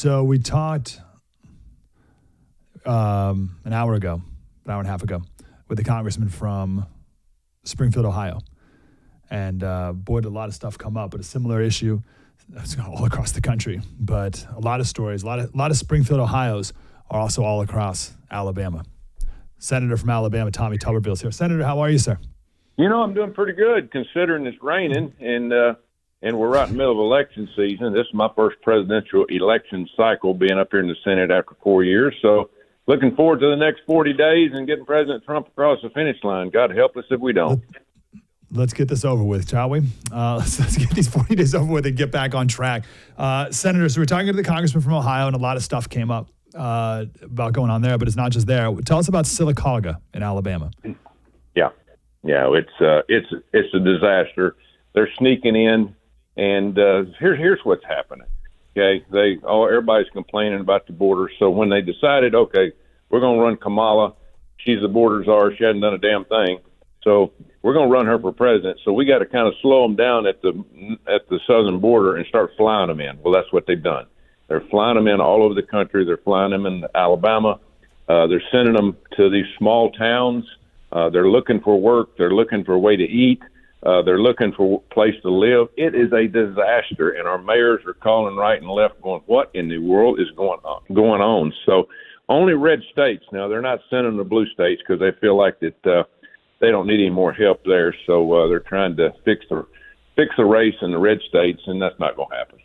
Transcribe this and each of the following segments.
So we talked an hour and a half ago, with a congressman from Springfield, Ohio. And boy, did a lot of stuff come up, but a similar issue all across the country. But a lot of stories, a lot of Springfield, Ohio's are also all across Alabama. Senator from Alabama, Tommy Tuberville, is here. Senator, how are you, sir? I'm doing pretty good considering it's raining and we're right in the middle of election season. This is my first presidential election cycle being up here in the Senate after 4 years. So looking forward to the next 40 days and getting President Trump across the finish line. God help us if we don't. Let's get this over with, shall we? Let's get these 40 days over with and get back on track. Senator, so we're talking to the congressman from Ohio, and a lot of stuff came up about going on there, but it's not just there. Tell us about Sylacauga in Alabama. Yeah, it's a disaster. They're sneaking in, and here's what's happening. Okay, everybody's complaining about the border. So when they decided, okay, we're going to run Kamala, she's the border czar, she hasn't done a damn thing. So we're going to run her for president. So we got to kind of slow them down at the southern border and start flying them in. Well, that's what they've done. They're flying them in all over the country. They're flying them in Alabama. They're sending them to these small towns. They're looking for work. They're looking for a way to eat. They're looking for a place to live. It is a disaster, and our mayors are calling right and left going, what in the world is going on? So only red states. Now, they're not sending the blue states because they feel like that they don't need any more help there. So they're trying to fix the race in the red states, and that's not going to happen.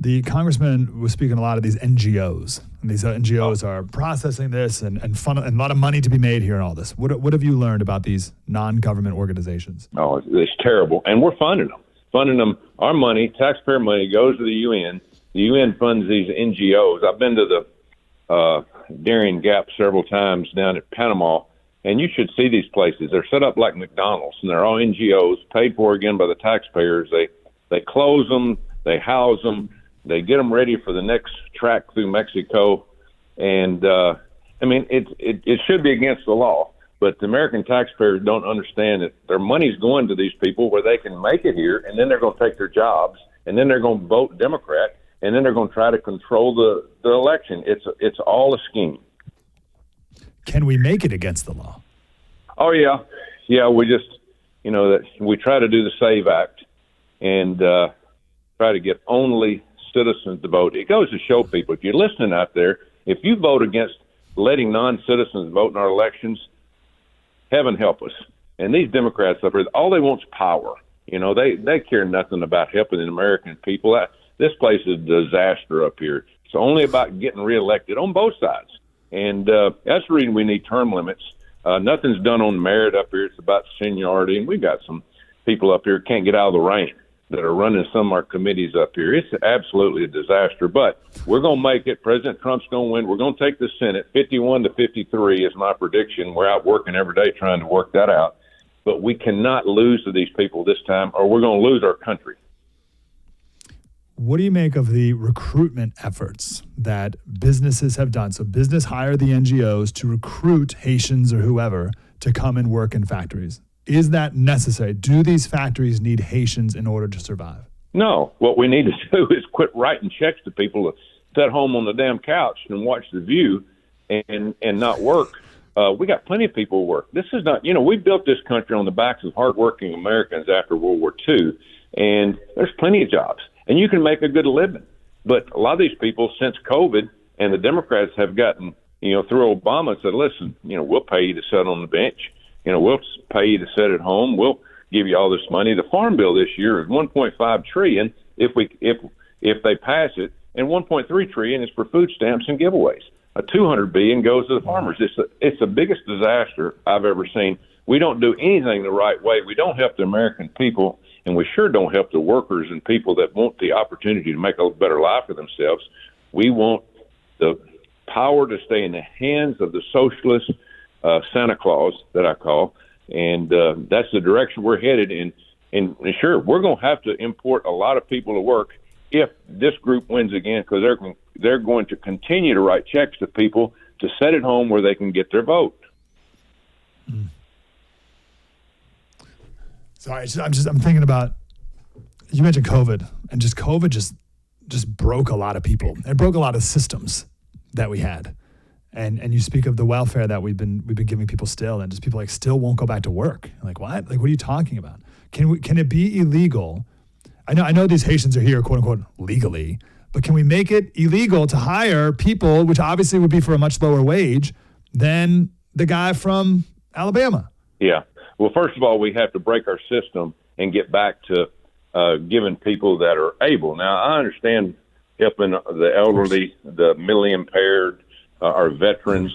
The congressman was speaking a lot of these NGOs, and these NGOs are processing this and a lot of money to be made here and all this. What have you learned about these non-government organizations? Oh, it's terrible, and we're funding them. Our money, taxpayer money, goes to the UN. The UN funds these NGOs. I've been to the Darien Gap several times down at Panama, and you should see these places. They're set up like McDonald's, and they're all NGOs, paid for again by the taxpayers. They close them, they house them. They get them ready for the next track through Mexico, and it should be against the law. But the American taxpayers don't understand that their money's going to these people where they can make it here, and then they're going to take their jobs, and then they're going to vote Democrat, and then they're going to try to control the election. It's all a scheme. Can we make it against the law? Oh yeah. We just that we try to do the SAVE Act and try to get only citizens to vote. It goes to show people, if you're listening out there, if you vote against letting non-citizens vote in our elections, heaven help us. And these Democrats up here, all they want is power. They care nothing about helping the American people. This place is a disaster up here. It's only about getting reelected on both sides. And that's the reason we need term limits. Nothing's done on merit up here. It's about seniority. And we've got some people up here who can't get out of the rain that are running some of our committees up here. It's absolutely a disaster, but we're going to make it. President Trump's going to win. We're going to take the Senate 51-53 is my prediction. We're out working every day trying to work that out, but we cannot lose to these people this time or we're going to lose our country. What do you make of the recruitment efforts that businesses have done? So business hire the NGOs to recruit Haitians or whoever to come and work in factories. Is that necessary? Do these factories need Haitians in order to survive? No. What we need to do is quit writing checks to people to sit home on the damn couch and watch The View and not work. We got plenty of people who work. This is not, we built this country on the backs of hardworking Americans after World War II, and there's plenty of jobs. And you can make a good living. But a lot of these people, since COVID, and the Democrats have gotten, through Obama, said, listen, we'll pay you to sit on the bench. We'll pay you to sit at home. We'll give you all this money. The farm bill this year is $1.5 trillion if they pass it, and $1.3 trillion is for food stamps and giveaways. $200 billion goes to the farmers. It's the biggest disaster I've ever seen. We don't do anything the right way. We don't help the American people, and we sure don't help the workers and people that want the opportunity to make a better life for themselves. We want the power to stay in the hands of the socialist Santa Claus that I call, and that's the direction we're headed in. And sure, we're going to have to import a lot of people to work if this group wins again, because they're going to continue to write checks to people to sit at home where they can get their vote. Sorry, I'm thinking about, you mentioned COVID, and just COVID just just broke a lot of people. It broke a lot of systems that we had. And you speak of the welfare that we've been giving people still, and just people like still won't go back to work. Like, what? Like, what are you talking about? Can it be illegal? I know these Haitians are here, quote unquote, legally, but can we make it illegal to hire people, which obviously would be for a much lower wage than the guy from Alabama? Yeah. Well, first of all, we have to break our system and get back to giving people that are able. Now, I understand helping the elderly, the mentally impaired, our veterans,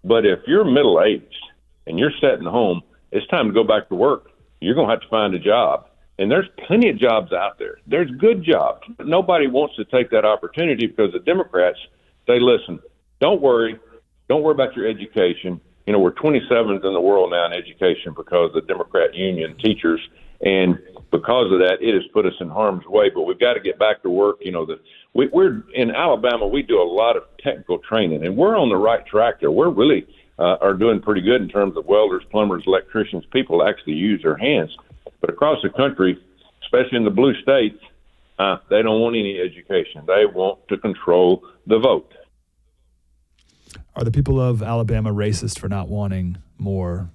but if you're middle-aged and you're sitting home, it's time to go back to work. You're going to have to find a job. And there's plenty of jobs out there. There's good jobs. But nobody wants to take that opportunity because the Democrats say, listen, don't worry about your education. You know, we're 27th in the world now in education because of the Democrat union teachers. And because of that, it has put us in harm's way. But we've got to get back to work. You know, we're in Alabama, we do a lot of technical training, and we're on the right track there. We're really are doing pretty good in terms of welders, plumbers, electricians, people actually use their hands. But across the country, especially in the blue states, they don't want any education. They want to control the vote. Are the people of Alabama racist for not wanting more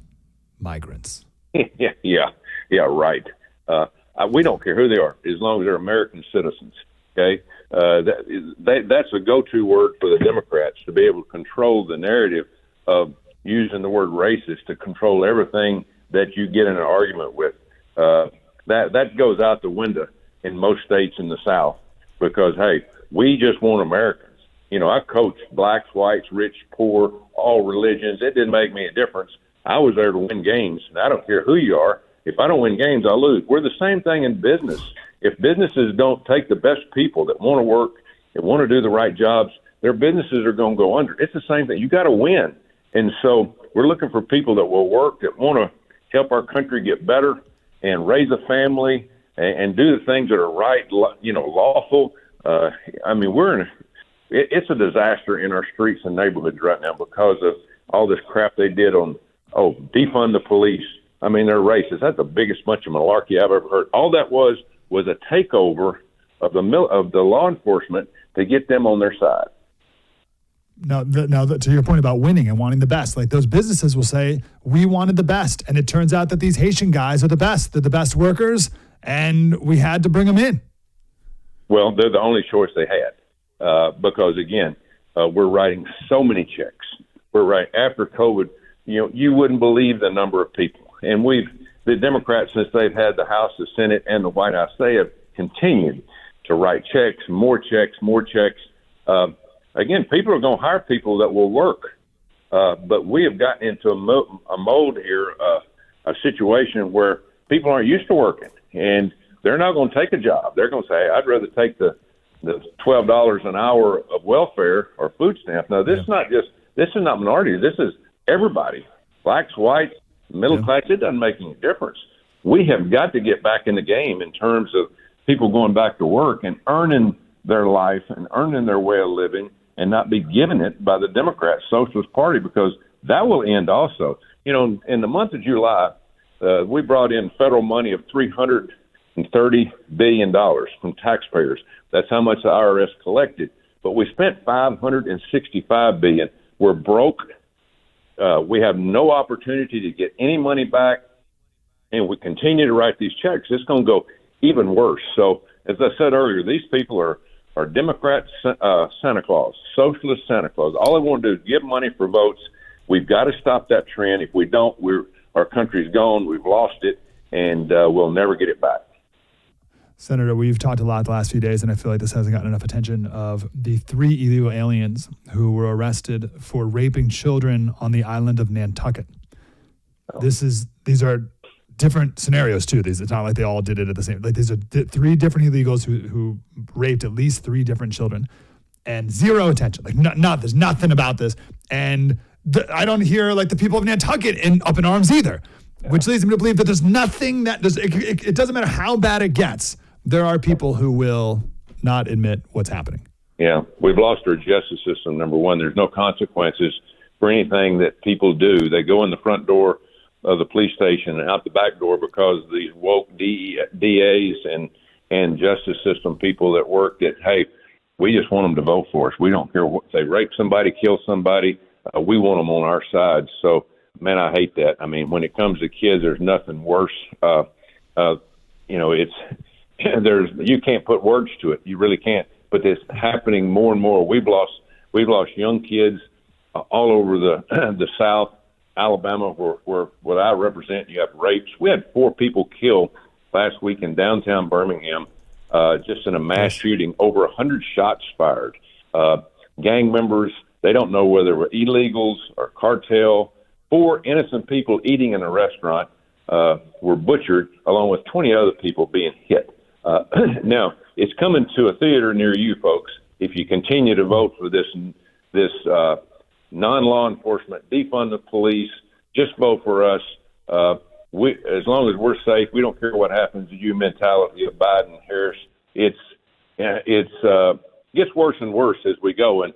migrants? Yeah, right. We don't care who they are, as long as they're American citizens. Okay, that's a go-to word for the Democrats, to be able to control the narrative of using the word racist to control everything that you get in an argument with. That goes out the window in most states in the South because, hey, we just want Americans. You know, I coached blacks, whites, rich, poor, all religions. It didn't make me a difference. I was there to win games, and I don't care who you are. If I don't win games, I lose. We're the same thing in business. If businesses don't take the best people that want to work, that want to do the right jobs, their businesses are going to go under. It's the same thing. You got to win. And so we're looking for people that will work, that want to help our country get better and raise a family and do the things that are right, you know, lawful. I mean, it's a disaster in our streets and neighborhoods right now because of all this crap they did on, defund the police. I mean, they're racist. That's the biggest bunch of malarkey I've ever heard. All that was a takeover of the law enforcement to get them on their side. Now, to your point about winning and wanting the best, like those businesses will say, we wanted the best. And it turns out that these Haitian guys are the best. They're the best workers, and we had to bring them in. Well, they're the only choice they had because, again, we're writing so many checks. We're right after COVID, you know, you wouldn't believe the number of people. And the Democrats, since they've had the House, the Senate, and the White House, they have continued to write checks, more checks, more checks. Again, people are going to hire people that will work. But we have gotten into a mold here, a situation where people aren't used to working, and they're not going to take a job. They're going to say, I'd rather take the $12 an hour of welfare or food stamp. Now, this is not minority. This is everybody, blacks, whites, middle class. It doesn't make any difference. We have got to get back in the game in terms of people going back to work and earning their life and earning their way of living and not be given it by the Democrat Socialist Party, because that will end also. You know, in the month of July, we brought in federal money of $330 billion from taxpayers. That's how much the IRS collected. But we spent $565 billion. We're broke. We have no opportunity to get any money back, and we continue to write these checks. It's going to go even worse. So, as I said earlier, these people are Democrat Santa Claus, socialist Santa Claus. All they want to do is give money for votes. We've got to stop that trend. If we don't, our country's gone. We've lost it, and we'll never get it back. Senator, we've talked a lot the last few days, and I feel like this hasn't gotten enough attention, of the 3 illegal aliens who were arrested for raping children on the island of Nantucket. Oh. These are different scenarios too. It's not like they all did it at the same. Like, these are 3 different illegals who raped at least 3 different children, and zero attention. Like, there's nothing about this, and I don't hear like the people of Nantucket up in arms either, which leads me to believe that there's nothing that it doesn't matter how bad it gets. There are people who will not admit what's happening. Yeah, we've lost our justice system, number one. There's no consequences for anything that people do. They go in the front door of the police station and out the back door because these woke DAs and justice system people that work that, hey, We just want them to vote for us. We don't care if they rape somebody, kill somebody. We want them on our side. So, man, I hate that. I mean, when it comes to kids, there's nothing worse. It's you can't put words to it. You really can't. But it's happening more and more. We've lost young kids all over the South, Alabama, where I represent. You have rapes. We had 4 people killed last week in downtown Birmingham, just in a mass shooting. Over 100 shots fired. Gang members. They don't know whether they were illegals or cartel. 4 innocent people eating in a restaurant were butchered, along with 20 other people being hit. Now, it's coming to a theater near you, folks. If you continue to vote for this non-law enforcement, defund the police, just vote for us. As long as we're safe, we don't care what happens to you mentality of Biden, Harris. It's gets worse and worse as we go, and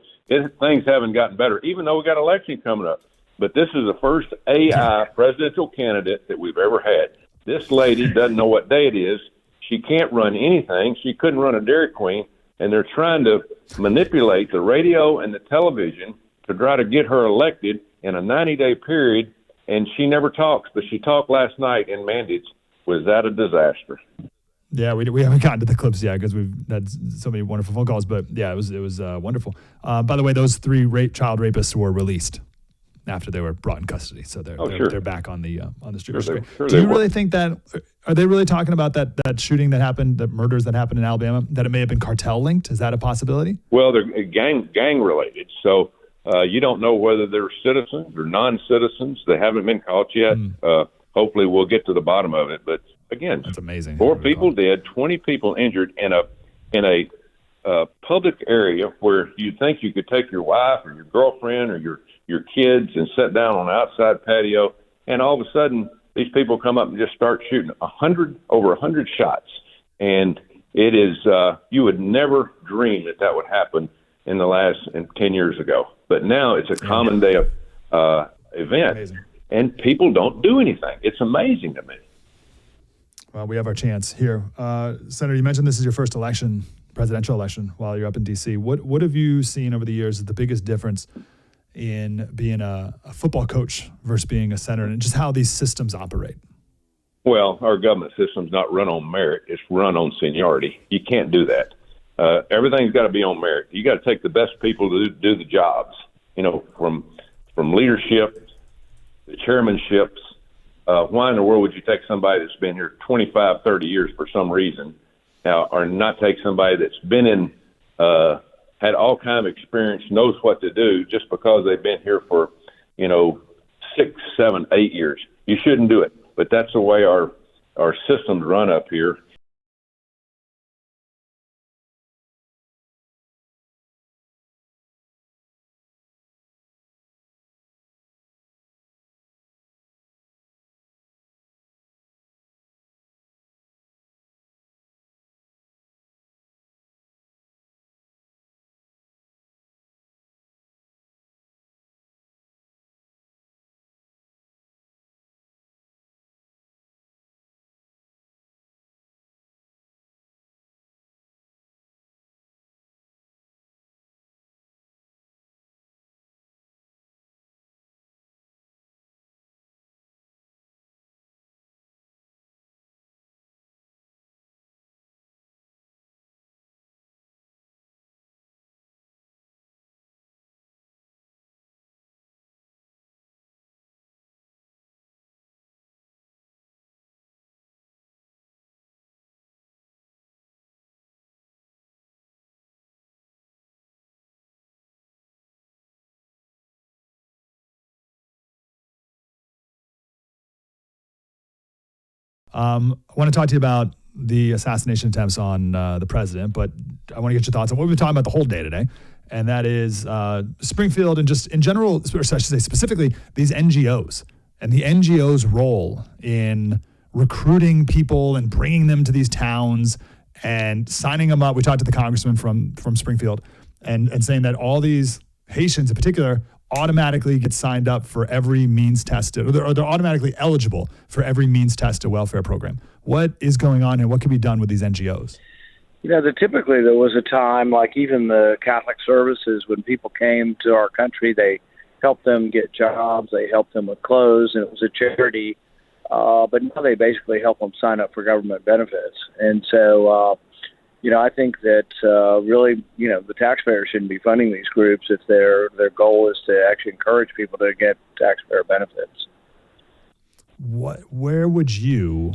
things haven't gotten better, even though we got an election coming up. But this is the first AI presidential candidate that we've ever had. This lady doesn't know what day it is. She can't run anything. She couldn't run a Dairy Queen, and they're trying to manipulate the radio and the television to try to get her elected in a 90-day period, and she never talks. But she talked last night, and man, was that a disaster. Yeah, we haven't gotten to the clips yet because we've had so many wonderful phone calls. But yeah, it was wonderful. By the way, those 3 child rapists were released after they were brought in custody, so they're back on the street. Sure Do you really think that? Are they really talking about that shooting that happened, the murders that happened in Alabama, that it may have been cartel linked? Is that a possibility? Well, they're gang related, so you don't know whether they're citizens or non-citizens. They haven't been caught yet. Hopefully, we'll get to the bottom of it. But again, that's amazing. 4 people dead, 20 people injured in a public area where you think you could take your wife or your girlfriend or your kids and sit down on an outside patio, and all of a sudden these people come up and just start shooting over 100 shots. And it is you would never dream that would happen in 10 years ago. But now it's a common day event. Amazing. And people don't do anything. It's amazing to me. Well, we have our chance here. Senator, you mentioned this is your first presidential election while you're up in D.C. What have you seen over the years as the biggest difference in being a football coach versus being a senator, and just how these systems operate? Well, our government system's not run on merit. It's run on seniority. You can't do that. Everything's got to be on merit. You got to take the best people to do the jobs, from leadership, the chairmanships. Why in the world would you take somebody that's been here 25, 30 years for some reason, or not take somebody that's been in, had all kind of experience, knows what to do, just because they've been here for, 6, 7, 8 years? You shouldn't do it. But that's the way our systems run up here. I want to talk to you about the assassination attempts on the president, but I want to get your thoughts on what we've been talking about the whole day today, and that is Springfield and just in general, or I should say specifically, these NGOs and the NGOs' role in recruiting people and bringing them to these towns and signing them up. We talked to the congressman from Springfield and saying that all these Haitians in particular automatically get signed up for every means tested, or they're automatically eligible for every means tested welfare program. What is going on and what can be done with these NGOs? Typically there was a time, like even the Catholic services, when people came to our country, they helped them get jobs, they helped them with clothes, and it was a charity. But now they basically help them sign up for government benefits. And so, I think that really, the taxpayers shouldn't be funding these groups if their goal is to actually encourage people to get taxpayer benefits. Where would you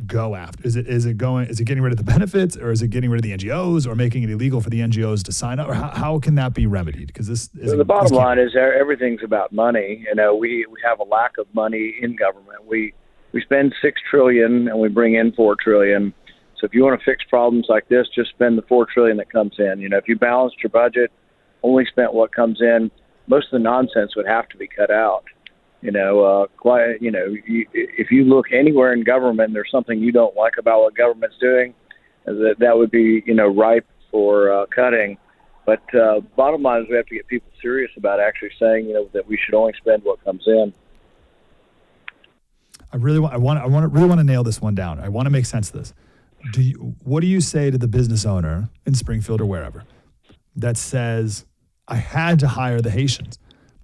go after? Is it getting rid of the benefits, or is it getting rid of the NGOs, or making it illegal for the NGOs to sign up, or how can that be remedied? Because the bottom line is everything's about money. We have a lack of money in government. We spend $6 trillion and we bring in $4 trillion. So if you want to fix problems like this, just spend the $4 trillion that comes in. If you balanced your budget, only spent what comes in, most of the nonsense would have to be cut out. If you look anywhere in government and there's something you don't like about what government's doing, that would be, ripe for cutting. But bottom line is we have to get people serious about actually saying, that we should only spend what comes in. I really want to nail this one down. I want to make sense of this. What do you say to the business owner in Springfield or wherever that says, I had to hire the Haitians?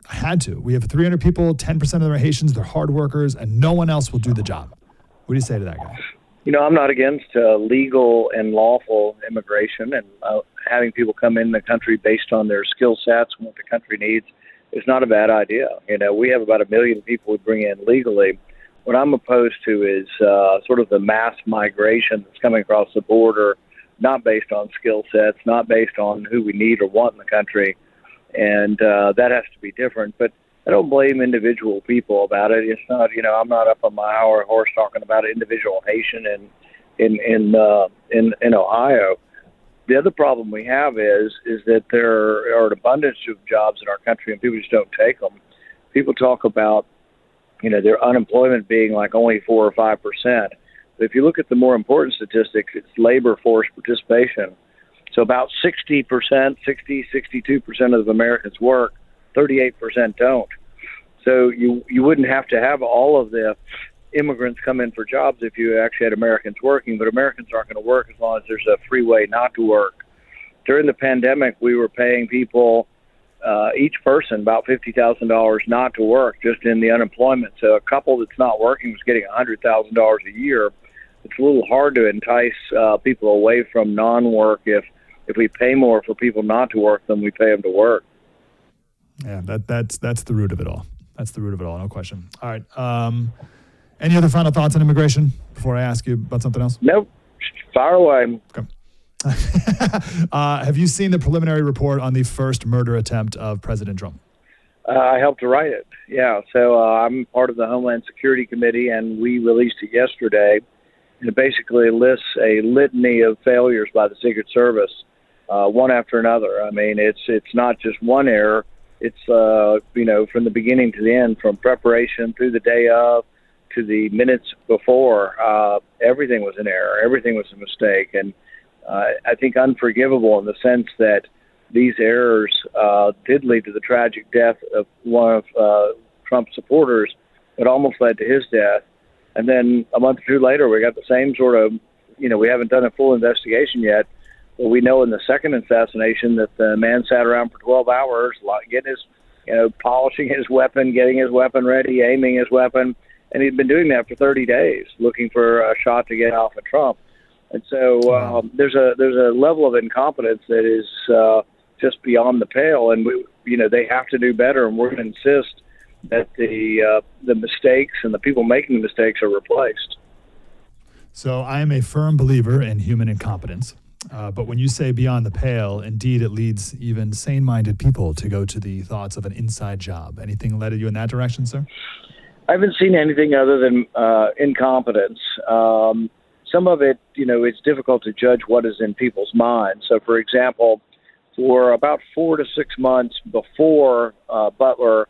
I had to. We have 300 people, 10% of them are Haitians, they're hard workers, and no one else will do the job. What do you say to that guy? I'm not against legal and lawful immigration, and having people come in the country based on their skill sets and what the country needs is not a bad idea. We have about 1 million people we bring in legally. What I'm opposed to is sort of the mass migration that's coming across the border, not based on skill sets, not based on who we need or want in the country. And that has to be different. But I don't blame individual people about it. It's not, I'm not up on my horse talking about an individual Haitian in Ohio. The other problem we have is that there are an abundance of jobs in our country and people just don't take them. People talk about, their unemployment being like only 4 or 5%. But if you look at the more important statistics, it's labor force participation. So about 62% of Americans work, 38% don't. So you wouldn't have to have all of the immigrants come in for jobs if you actually had Americans working, but Americans aren't going to work as long as there's a free way not to work. During the pandemic, we were paying people, each person, about $50,000 not to work just in the unemployment. So a couple that's not working was getting $100,000 a year. It's a little hard to entice people away from non-work if we pay more for people not to work than we pay them to work. Yeah, that's the root of it all. That's the root of it all, no question. All right. Any other final thoughts on immigration before I ask you about something else? Nope. Fire away. Okay. Have you seen the preliminary report on the first murder attempt of President Trump? I helped to write it. Yeah. So I'm part of the Homeland Security Committee, and we released it yesterday. And it basically lists a litany of failures by the Secret Service, one after another. I mean, it's not just one error. It's, from the beginning to the end, from preparation through the day of to the minutes before, everything was an error. Everything was a mistake. And I think unforgivable in the sense that these errors did lead to the tragic death of one of Trump's supporters. It almost led to his death. And then a month or two later, we got the same sort of, we haven't done a full investigation yet, but we know in the second assassination that the man sat around for 12 hours, getting his, polishing his weapon, getting his weapon ready, aiming his weapon. And he'd been doing that for 30 days, looking for a shot to get off of Trump. And so there's a level of incompetence that is just beyond the pale. And, they have to do better. And we're going to insist that the mistakes and the people making the mistakes are replaced. So I am a firm believer in human incompetence. But when you say beyond the pale, indeed, it leads even sane-minded people to go to the thoughts of an inside job. Anything led you in that direction, sir? I haven't seen anything other than incompetence. Some of it, it's difficult to judge what is in people's minds. So, for example, for about 4 to 6 months before Butler,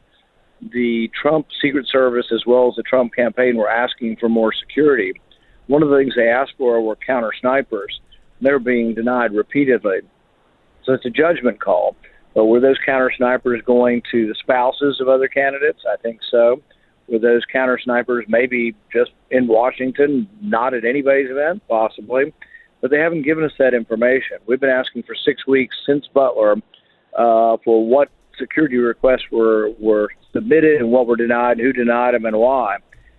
the Trump Secret Service as well as the Trump campaign were asking for more security. One of the things they asked for were counter snipers. They were being denied repeatedly. So it's a judgment call. But were those counter snipers going to the spouses of other candidates? I think so. Were those counter snipers maybe just in Washington, not at anybody's event? Possibly. but they haven't given us that information. We've been asking for 6 weeks since Butler for what security requests were submitted and what were denied, who denied them, and why.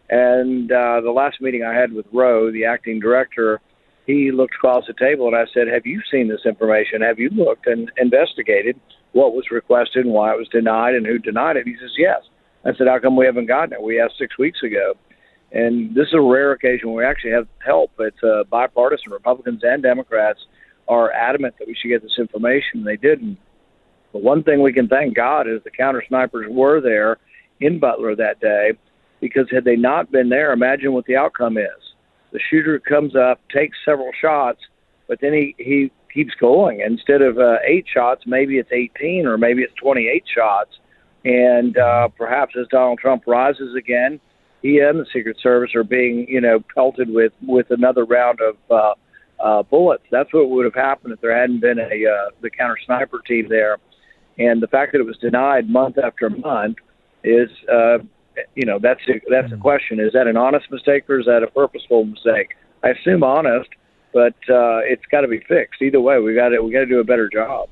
And the last meeting I had with Roe, the acting director, he looked across the table and I said, have you seen this information? Have you looked and investigated what was requested and why it was denied and who denied it? He says, yes. I said, how come we haven't gotten it? We asked 6 weeks ago. And this is a rare occasion where we actually have help. It's bipartisan. Republicans and Democrats are adamant that we should get this information. They didn't. But one thing we can thank God is the counter snipers were there in Butler that day, because had they not been there, imagine what the outcome is. The shooter comes up, takes several shots, but then he keeps going. Instead of 8 shots, maybe it's 18 or maybe it's 28 shots. And perhaps as Donald Trump rises again, he and the Secret Service are being, pelted with another round of bullets. That's what would have happened if there hadn't been the counter sniper team there. And the fact that it was denied month after month is, that's the question. Is that an honest mistake or is that a purposeful mistake? I assume honest, but it's got to be fixed. Either way, we got to do a better job.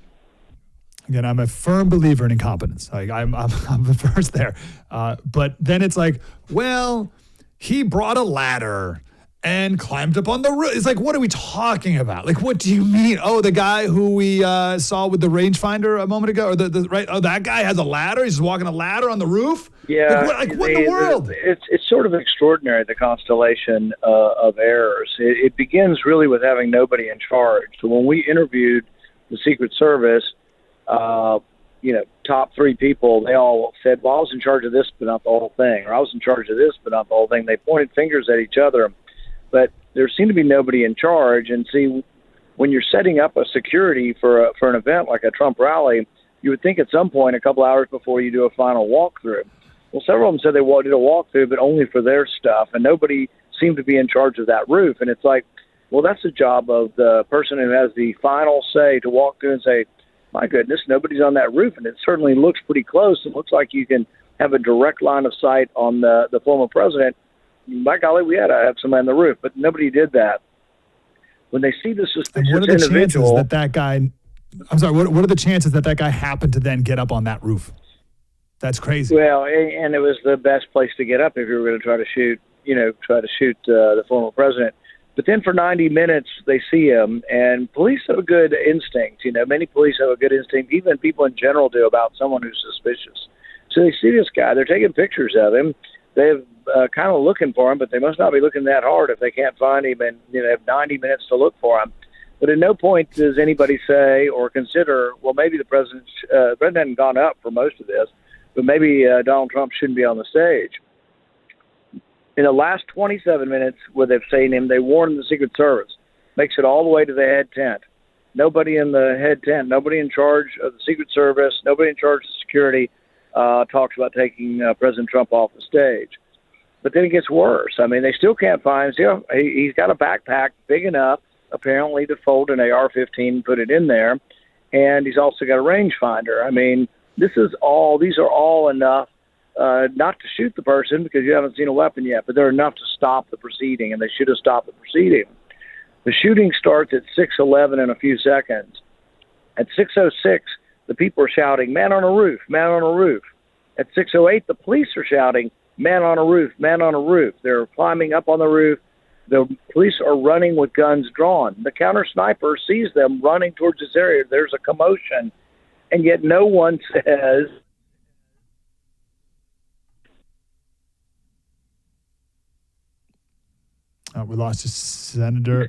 Again, I'm a firm believer in incompetence. Like I'm the first there. But then it's like, well, he brought a ladder and climbed up on the roof. It's like, what are we talking about? Like, what do you mean? Oh, the guy who we saw with the rangefinder a moment ago, or right? Oh, that guy has a ladder. He's walking a ladder on the roof. Yeah. What in the world? It's sort of extraordinary, the constellation of errors. It begins really with having nobody in charge. So when we interviewed the Secret Service, top 3 people, they all said, well, I was in charge of this, but not the whole thing, or I was in charge of this, but not the whole thing. They pointed fingers at each other, but there seemed to be nobody in charge. And see, when you're setting up a security for an event like a Trump rally, you would think at some point, a couple hours before you do a final walkthrough. Well, several of them said they did a walkthrough, but only for their stuff, and nobody seemed to be in charge of that roof. And it's like, well, that's the job of the person who has the final say to walk through and say, my goodness, nobody's on that roof, and it certainly looks pretty close. It looks like you can have a direct line of sight on the former president. By golly, we had to have somebody on the roof, but nobody did that. When they see the suspicious individual, what are the individual, chances that guy? I'm sorry. What are the chances that guy happened to then get up on that roof? That's crazy. Well, and it was the best place to get up if you were going to try to shoot the former president. But then for 90 minutes, they see him, and police have a good instinct. Many police have a good instinct, even people in general do, about someone who's suspicious. So they see this guy. They're taking pictures of him. They're kind of looking for him, but they must not be looking that hard if they can't find him, and they have 90 minutes to look for him. But at no point does anybody say or consider, well, maybe the president hadn't gone up for most of this, but maybe Donald Trump shouldn't be on the stage. In the last 27 minutes where they've seen him, they warned the Secret Service. Makes it all the way to the head tent. Nobody in the head tent, nobody in charge of the Secret Service, nobody in charge of security talks about taking President Trump off the stage. But then it gets worse. I mean, they still can't find him. He's got a backpack big enough, apparently, to fold an AR-15 and put it in there. And he's also got a rangefinder. I mean, these are all enough not to shoot the person because you haven't seen a weapon yet, but they're enough to stop the proceeding, and they should have stopped the proceeding. The shooting starts at 6:11 in a few seconds. At 6:06, the people are shouting, man on a roof, man on a roof. At 6:08, the police are shouting, man on a roof, man on a roof. They're climbing up on the roof. The police are running with guns drawn. The counter sniper sees them running towards this area. There's a commotion, and yet no one says, we lost a senator.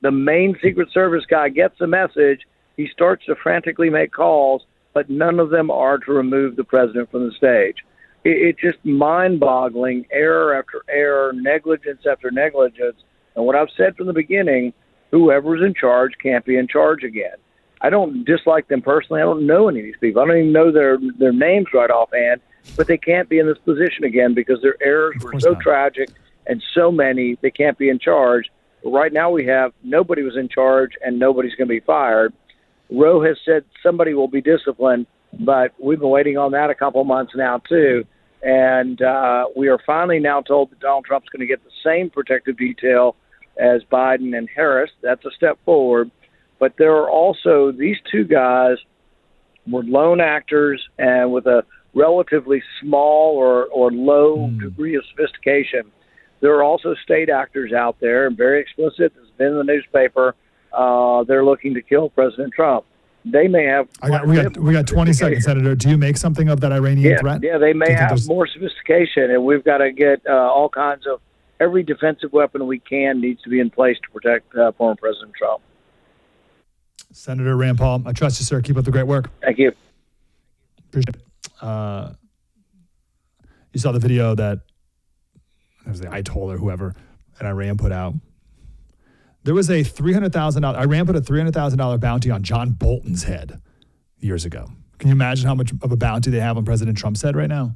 The main Secret Service guy gets the message. He starts to frantically make calls, but none of them are to remove the president from the stage. It's just mind-boggling, error after error, negligence after negligence. And what I've said from the beginning, whoever's in charge can't be in charge again. I don't dislike them personally. I don't know any of these people. I don't even know their names right offhand, but they can't be in this position again because their errors were so tragic and so many, they can't be in charge. But right now we have nobody was in charge and nobody's going to be fired. Roe has said somebody will be disciplined, but we've been waiting on that a couple months now too. And we are finally now told that Donald Trump's going to get the same protective detail as Biden and Harris. That's a step forward. But there are also these two guys were lone actors and with a relatively small or low degree of sophistication. There are also state actors out there, and very explicit. It's been in the newspaper. They're looking to kill President Trump. They may have. We got 20 seconds, Senator. Do you make something of that Iranian threat? Yeah, they may have more sophistication, and we've got to get all kinds of every defensive weapon we can needs to be in place to protect former President Trump. Senator Rand Paul, I trust you, sir. Keep up the great work. Thank you. Appreciate it. You saw the video that it was the Ayatollah or whoever that Iran put out. There was a $300,000. Iran put a $300,000 bounty on John Bolton's head years ago. Can you imagine how much of a bounty they have on President Trump's head right now?